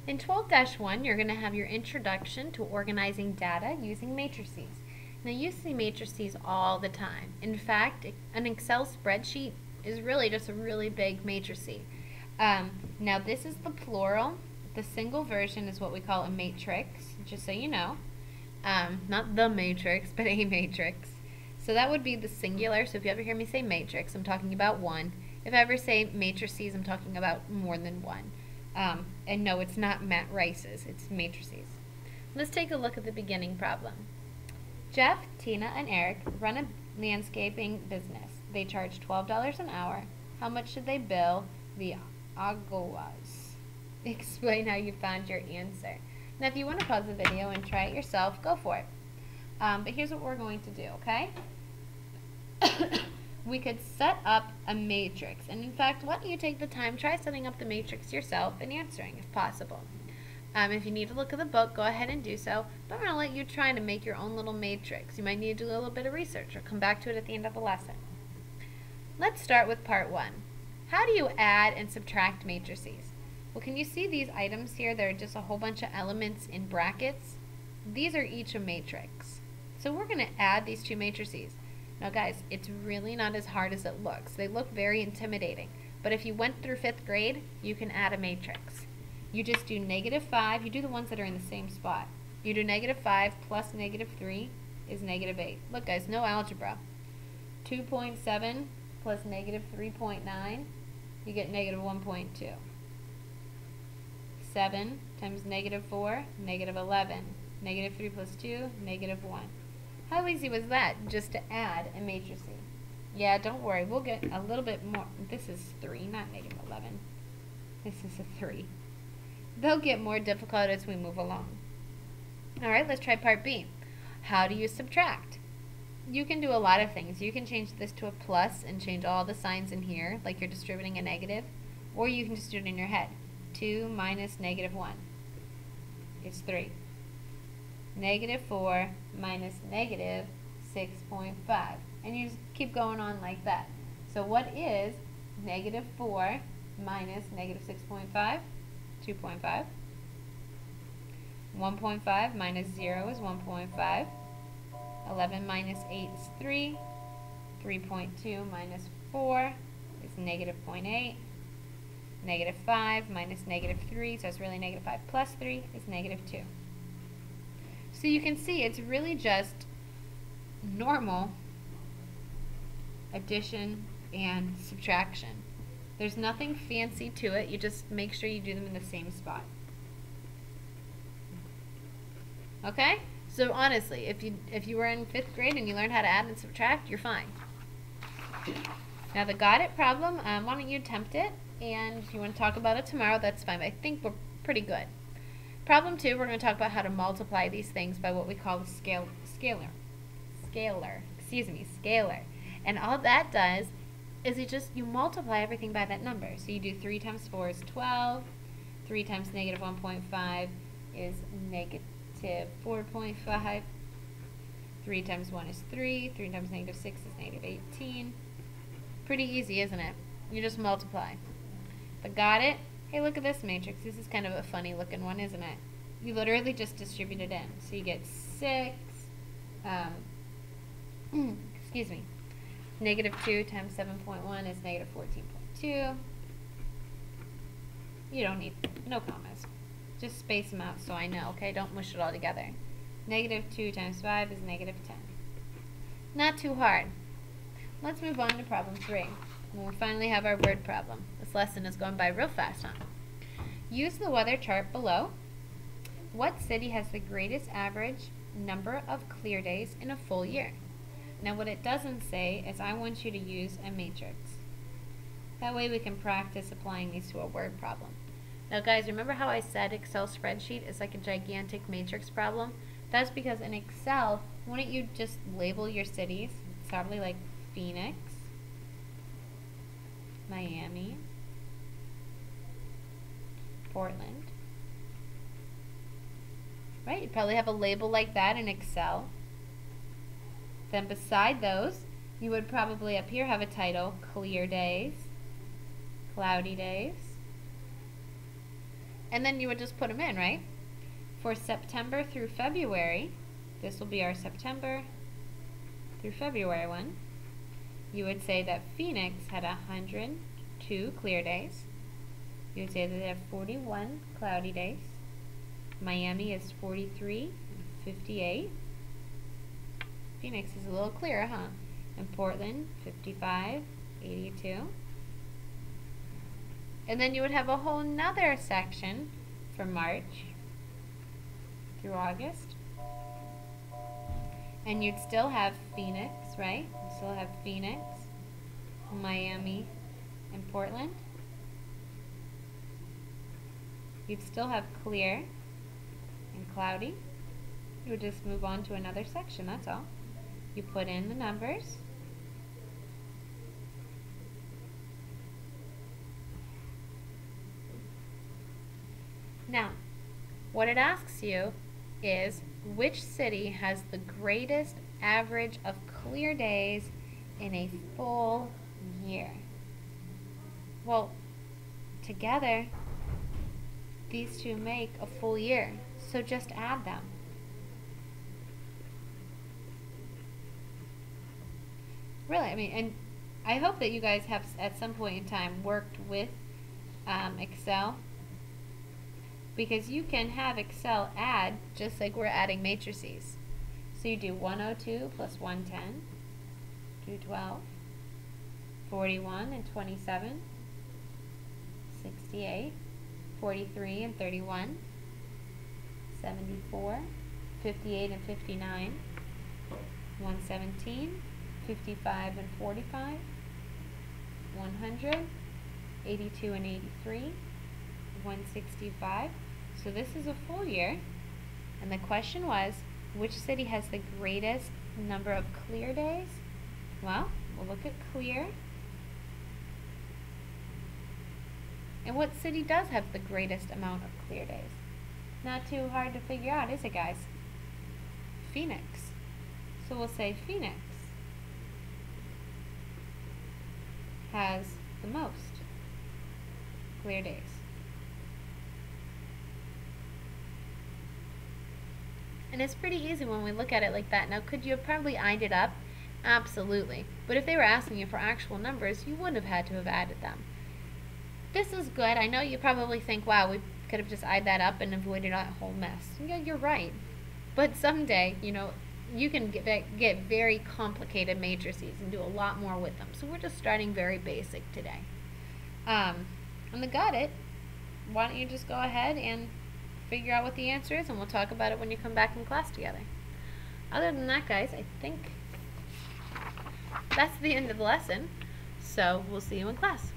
In 12-1, you're going to have your introduction to organizing data using matrices. Now, you see matrices all the time. In fact, an Excel spreadsheet is really just a really big matrice. Now, this is the plural. The single version is what we call a matrix, just so you know. Not the matrix, but a matrix. So that would be the singular. So if you ever hear me say matrix, I'm talking about one. If I ever say matrices, I'm talking about more than one. And no, it's not matrices, it's matrices. Let's take a look at the beginning problem. Jeff, Tina, and Eric run a landscaping business. They charge $12 an hour. How much should they bill the Aguas? Explain how you found your answer. Now, if you want to pause the video and try it yourself, go for it. But here's what we're going to do, okay? We could set up a matrix. And in fact, why don't you take the time, try setting up the matrix yourself and answering if possible. If you need to look at the book, go ahead and do so. But I'm going to let you try to make your own little matrix. You might need to do a little bit of research or come back to it at the end of the lesson. Let's start with part 1. How do you add and subtract matrices? Well, can you see these items here? They're just a whole bunch of elements in brackets. These are each a matrix. So we're going to add these two matrices. Now guys, it's really not as hard as it looks. They look very intimidating. But if you went through 5th grade, you can add a matrix. You just do -5. You do the ones that are in the same spot. You do -5 plus -3 is -8. Look guys, no algebra. 2.7 plus -3.9, you get -1.2. 7 times -4, -11. -3 plus 2, -1. How easy was that, just to add a matrix? Yeah, don't worry, we'll get a little bit more. This is 3, not -11. This is a 3. They'll get more difficult as we move along. Alright, let's try part B. How do you subtract? You can do a lot of things. You can change this to a plus and change all the signs in here, like you're distributing a negative, or you can just do it in your head. 2 minus -1 is 3. -4 minus -6.5. And you just keep going on like that. So what is -4 minus -6.5? 2.5. 1.5 minus 0 is 1.5. 11 minus 8 is 3. 3.2 minus 4 is -0.8. -5 minus -3, so it's really -5 plus 3 is -2. So you can see it's really just normal addition and subtraction. There's nothing fancy to it. You just make sure you do them in the same spot. Okay? So honestly, if you were in 5th grade and you learned how to add and subtract, you're fine. Now the got it problem, why don't you attempt it? And if you want to talk about it tomorrow, that's fine. But I think we're pretty good. Problem 2, we're going to talk about how to multiply these things by what we call the scalar. And all that does is you multiply everything by that number. So you do 3 times 4 is 12. 3 times -1.5 is -4.5. 3 times 1 is 3. 3 times -6 is -18. Pretty easy, isn't it? You just multiply. But got it? Hey, look at this matrix. This is kind of a funny looking one, isn't it? You literally just distribute it in. So you get 6, excuse me, -2 times 7.1 is -14.2. You don't need, no commas. Just space them out so I know, okay? Don't mush it all together. -2 times 5 is -10. Not too hard. Let's move on to problem 3. When we finally have our word problem. This lesson is going by real fast, huh? Use the weather chart below. What city has the greatest average number of clear days in a full year? Now what it doesn't say is I want you to use a matrix. That way we can practice applying these to a word problem. Now guys, remember how I said Excel spreadsheet is like a gigantic matrix problem? That's because in Excel, wouldn't you just label your cities? It's probably like Phoenix, Miami, Portland. Right? You probably have a label like that in Excel. Then beside those, you would probably up here have a title, clear days, cloudy days, And then you would just put them in, right? For September through February, this will be our September through February one. You would say that Phoenix had 102 clear days. You would say that they have 41 cloudy days. Miami is 43 and 58. Phoenix is a little clearer, huh? And Portland, 55, 82. And then you would have a whole nother section for March through August. And you'd still have Phoenix, right? You'd still have Phoenix, Miami, and Portland. You'd still have clear and cloudy. You would just move on to another section, that's all. You put in the numbers. Now, what it asks you is which city has the greatest average of clear days in a full year? Well, together, these two make a full year, so just add them. Really, I mean, and I hope that you guys have at some point in time worked with Excel, because you can have Excel add just like we're adding matrices. So you do 102 plus 110, 212, 41 and 27, 68, 43 and 31, 74, 58 and 59, 117, 55 and 45, 100, 82 and 83, 165. So this is a full year. And the question was, which city has the greatest number of clear days? Well, we'll look at clear. And what city does have the greatest amount of clear days? Not too hard to figure out, is it, guys? Phoenix. So we'll say Phoenix has the most clear days. And it's pretty easy when we look at it like that. Now, could you have probably eyed it up? Absolutely. But if they were asking you for actual numbers, you wouldn't have had to have added them. This is good. I know you probably think, wow, we could have just eyed that up and avoided a whole mess. Yeah, you're right. But someday, you know, you can get very complicated matrices and do a lot more with them. So we're just starting very basic today. And they got it. Why don't you just go ahead and figure out what the answer is, and we'll talk about it when you come back in class together. Other than that, guys, I think that's the end of the lesson. So we'll see you in class.